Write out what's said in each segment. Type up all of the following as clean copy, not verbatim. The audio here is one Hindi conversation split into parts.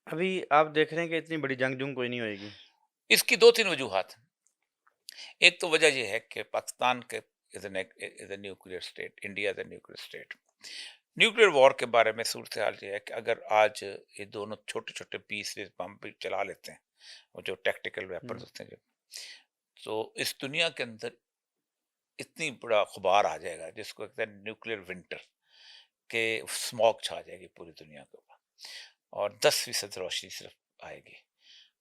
अभी आप देख रहे हैं कि इतनी बड़ी जंग-जुंग कोई नहीं होएगी। इसकी 2-3 वजूहात हैं। एक तो वजह ये है कि पाकिस्तान के is a nuclear state, India is a nuclear state. Nuclear war के बारे में सूरत-ए-हाल ये है कि अगर आज ये दोनों छोटे-छोटे पीसेस बम भी चला लेते हैं, वो जो टैक्टिकल वेपन्स हुँ। होते हैं जो, तो इस दुनिया के अंदर इतनी बड़ा गुबार आ जाएगा जिसको कहते हैं न्यूक्लियर विंटर, के स्मॉग छा जाएगी पूरी दुनिया के ऊपर और 10% रोशनी सिर्फ आएगी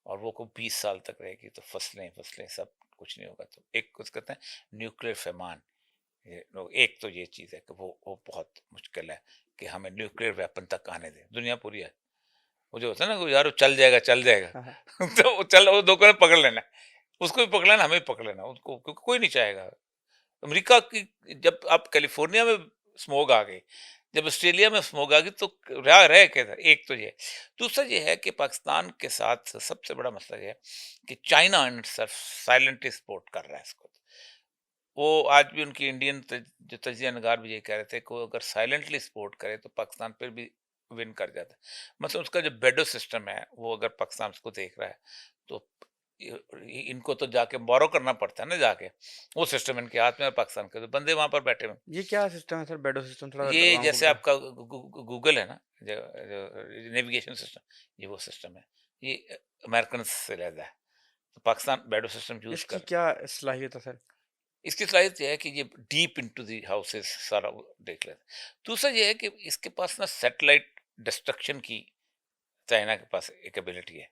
और वो को 20 साल तक रहेगी, तो फसलें फसलें सब कुछ नहीं होगा। तो एक कुछ कहते हैं न्यूक्लियर फैमान, ये लोग एक तो ये चीज़ है कि वो बहुत मुश्किल है कि हमें न्यूक्लियर वेपन तक आने दें, दुनिया पूरी है। वो जो होता है ना कि यार वो चल जाएगा हाँ, हाँ। तो वो चल वो दो को पकड़ लेना है, उसको भी पकड़ लेना, हमें भी पकड़ लेना उसको, क्योंकि कोई नहीं चाहेगा। अमेरिका की, जब आप कैलिफोर्निया में स्मोग आ गई, जब ऑस्ट्रेलिया में स्मोग आ गई, तो रह कैसा, एक तो ये। दूसरा ये है कि पाकिस्तान के साथ सबसे बड़ा मसला ये है कि चाइना साइलेंटली सपोर्ट कर रहा है इसको। वो आज भी उनकी इंडियन जो तजिया नगार भी यही कह रहे थे कि वो अगर साइलेंटली सपोर्ट करे तो पाकिस्तान फिर भी विन कर जाता है। मतलब उसका जो बेडो सिस्टम है वो अगर पाकिस्तान उसको देख रहा है, तो इनको तो जाके बोरो करना पड़ता है ना जाके, वो सिस्टम इनके हाथ में है, पाकिस्तान के तो बंदे वहां पर बैठे हुए हैं। ये क्या सिस्टम है सर बेडो सिस्टम थोड़ा ये आवाम को जैसे बता आपका गूगल है ना, जो नेविगेशन सिस्टम, ये वो सिस्टम है। ये अमेरिकन से लेता है, तो पाकिस्तान बेडो सिस्टम यूज इसकी कर। क्या सलाहियत है सर? इसकी सलाहियत ये है कि ये डीप इनटू द हाउसेस सारा वो देख लेता है। दूसरा ये है कि इसके पास ना सैटेलाइट डिस्ट्रक्शन की, चाइना के पास एक एबिलिटी है,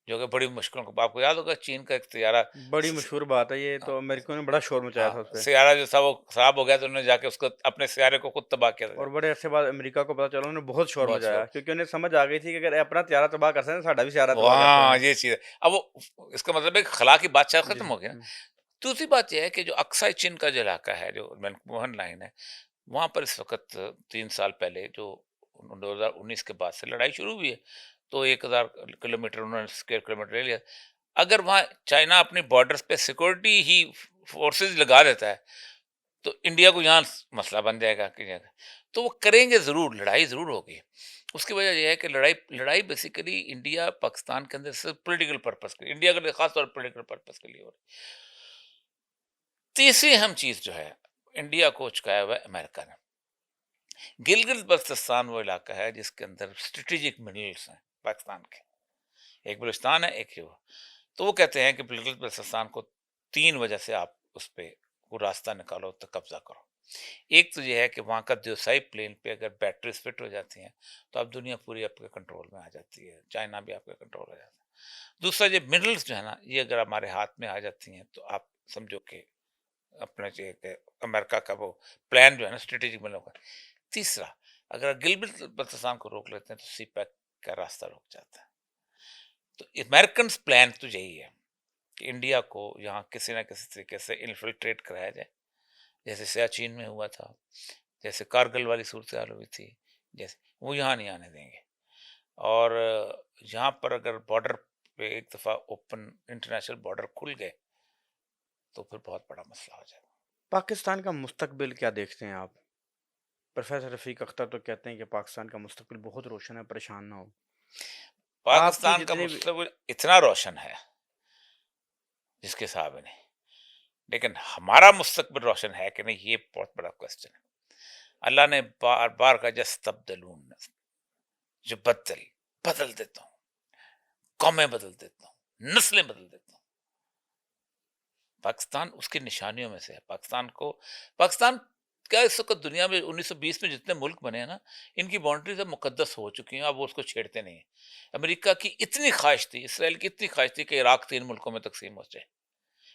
जो कि बड़ी मुश्किलों को, आपको याद होगा चीन का एक तैयारा बड़ी मशहूर बात है ये, हाँ, तो अमेरिका ने बड़ा शोर मचाया था हाँ, उसपे। सियारा जो था वो खराब हो गया, तो उन्होंने जाके उसको अपने सियारे को खुद तबाह किया था। और बड़े अरसे बाद अमेरिका को पता चला, उन्होंने बहुत शोर बहुत मचाया शोर, क्योंकि उन्हें समझ आ गई थी कि अगर ये अपना त्यारा तबाह कर सकते हैं, साडा भी त्यारा तबाह कर सकते वहाँ हैं। ये चीज है। अब वो इसका मतलब है कि खला की बादशाह जी, खत्म हो गया। हुँ। दूसरी बात यह है कि जो अक्साई चीन का जो इलाका है, जो मनमोहन लाइन है, वहाँ पर इस वक़्त 3 साल पहले जो 2019 के बाद से लड़ाई शुरू हुई है, तो 1000 किलोमीटर उन्होंने स्क्वायर किलोमीटर ले लिया। अगर वहाँ चाइना अपनी बॉर्डर्स पे सिक्योरिटी ही फोर्सेस लगा देता है, तो इंडिया को यहाँ मसला बन जाएगा कि जगह। तो वो करेंगे ज़रूर, लड़ाई ज़रूर होगी। उसकी वजह ये है कि लड़ाई लड़ाई बेसिकली इंडिया पाकिस्तान के अंदर सिर्फ पॉलिटिकल पर्पस के लिए, इंडिया के लिए खास तौर पर पॉलिटिकल पर्पस के लिए हो रही है। तीसरी अहम चीज़ जो है, इंडिया को चुकाया हुआ है अमेरिका ने। गिलगित बल्तिस्तान वो इलाका है जिसके अंदर स्ट्रेटेजिक मिनरल्स हैं पाकिस्तान के। एक बलूचिस्तान है, एक ये वो। तो वो कहते हैं कि गिलगित बल्तिस्तान को 3 वजह से आप उस पे वो रास्ता निकालो तो कब्जा करो। एक तो ये है कि वहाँ का द्यूसाई प्लेन पे अगर बैटरीज फिट हो जाती हैं, तो अब दुनिया पूरी आपके कंट्रोल में आ जाती है, चाइना भी आपके कंट्रोल हो जाता है। दूसरा ये मिनरल्स जो है ना, ये अगर हमारे हाथ में आ जाती हैं, तो आप समझो कि अपना जो है अमेरिका का वो प्लान जो है ना स्ट्रेटेजिक मिनरल का। तीसरा, अगर गिलगित बल्तिस्तान को रोक लेते हैं, तो सी पैक का रास्ता रुक जाता है। तो अमेरिकन प्लान तो यही है कि इंडिया को यहाँ किसी ना किसी तरीके से इन्फिल्ट्रेट कराया जाए, जैसे सियाचिन में हुआ था, जैसे कारगिल वाली सूरत हाल हुई थी, जैसे वो यहाँ नहीं आने देंगे। और यहाँ पर अगर बॉर्डर पे एक दफ़ा ओपन इंटरनेशनल बॉर्डर खुल गए, तो फिर बहुत बड़ा मसला हो जाएगा। पाकिस्तान का मुस्तकबिल क्या देखते हैं आप? प्रोफ़ेसर रफ़ीक अख्तर तो कहते हैं कि पाकिस्तान का मुस्तकबिल बहुत रोशन है, परेशान ना हो। आपकी पाकिस्तान का जितनी भी मुस्तकबिल इतना रोशन है जिसके हिसाब नहीं, लेकिन हमारा मुस्तकबिल रोशन है कि नहीं, ये बहुत बड़ा क्वेश्चन है। अल्लाह ने बार बार कहा जस्तब्दलून, जो बदल देता हूँ, कौमें बदल देता हूँ, नस्लें बदल देता हूँ। पाकिस्तान उसकी निशानियों में से है। पाकिस्तान क्या इस वक़्त दुनिया में 1920 में जितने मुल्क बने हैं ना, इनकी बाउंड्रीज़ अब मुक़द्दस हो चुकी हैं, अब वो उसको छेड़ते नहीं हैं। अमेरिका की इतनी ख़्वाहिश थी, इसराइल की इतनी ख़्वाहिश थी कि इराक 3 मुल्कों में तक़सीम हो जाए।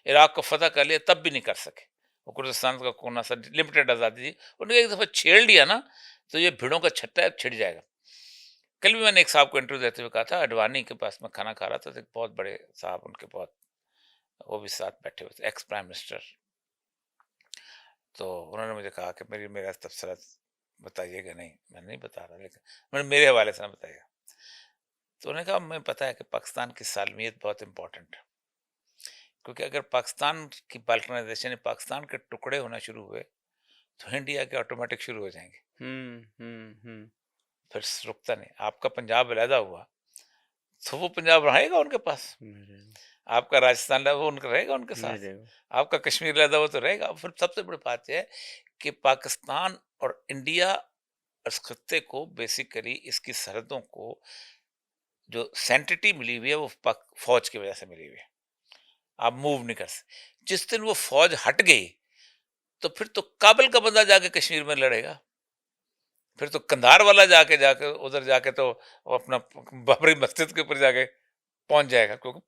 इराक को फ़तह कर लिया, तब भी नहीं कर सके। वो कुर्दिस्तान का कोना-सा लिमिटेड आज़ादी थी। उन्होंने एक दफ़ा छेड़ लिया ना, तो ये भेड़ों का छत्ता है, छिड़ जाएगा। कल भी मैंने एक साहब को इंटरव्यू देते हुए कहा था, अडवाणी के पास मैं खाना खा रहा था, तो एक बहुत बड़े साहब उनके बहुत, वो भी साथ बैठे हुए थे, एक्स प्राइम मिनिस्टर। तो उन्होंने मुझे कहा कि मेरा तबसरा बताइएगा नहीं। मैंने नहीं बता रहा, लेकिन मैंने मेरे हवाले से ना बताइएगा। तो उन्होंने कहा हमें पता है कि पाकिस्तान की सालमियत बहुत इंपॉर्टेंट है, क्योंकि अगर पाकिस्तान की बाल्कनाइजेशन पाकिस्तान के टुकड़े होना शुरू हुए, तो इंडिया के ऑटोमेटिक शुरू हो जाएंगे, हुँ, हुँ, हुँ। फिर रुकता नहीं। आपका पंजाब अलहदा हुआ, तो वो पंजाब रहेगा उनके पास। नहीं रहेगा, आपका राजस्थान है वो उनका रहेगा उनके नहीं साथ। रहेगा। आपका कश्मीर रहता वो तो रहेगा। फिर सबसे बड़ी बात ये है कि पाकिस्तान और इंडिया इस खत्ते को बेसिकली इसकी सरहदों को जो सैंक्टिटी मिली हुई है वो फौज की वजह से मिली हुई है। आप मूव नहीं कर सकते। जिस दिन वो फौज हट गई तो फिर तो काबुल का बंदा जाके कश्मीर में लड़ेगा। फिर तो कंधार वाला जाके जाके उधर जाके तो वो अपना बाबरी मस्जिद के ऊपर जाके पहुंच जाएगा, क्योंकि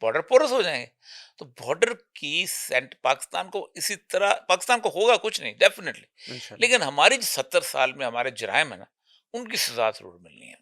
बॉर्डर पोरस हो जाएंगे। तो बॉर्डर की सेंट पाकिस्तान को इसी तरह पाकिस्तान को होगा कुछ नहीं डेफिनेटली, इंशाल्लाह। लेकिन हमारी जो 70 साल में हमारे जराइम है ना, उनकी सजा जरूर मिलनी है।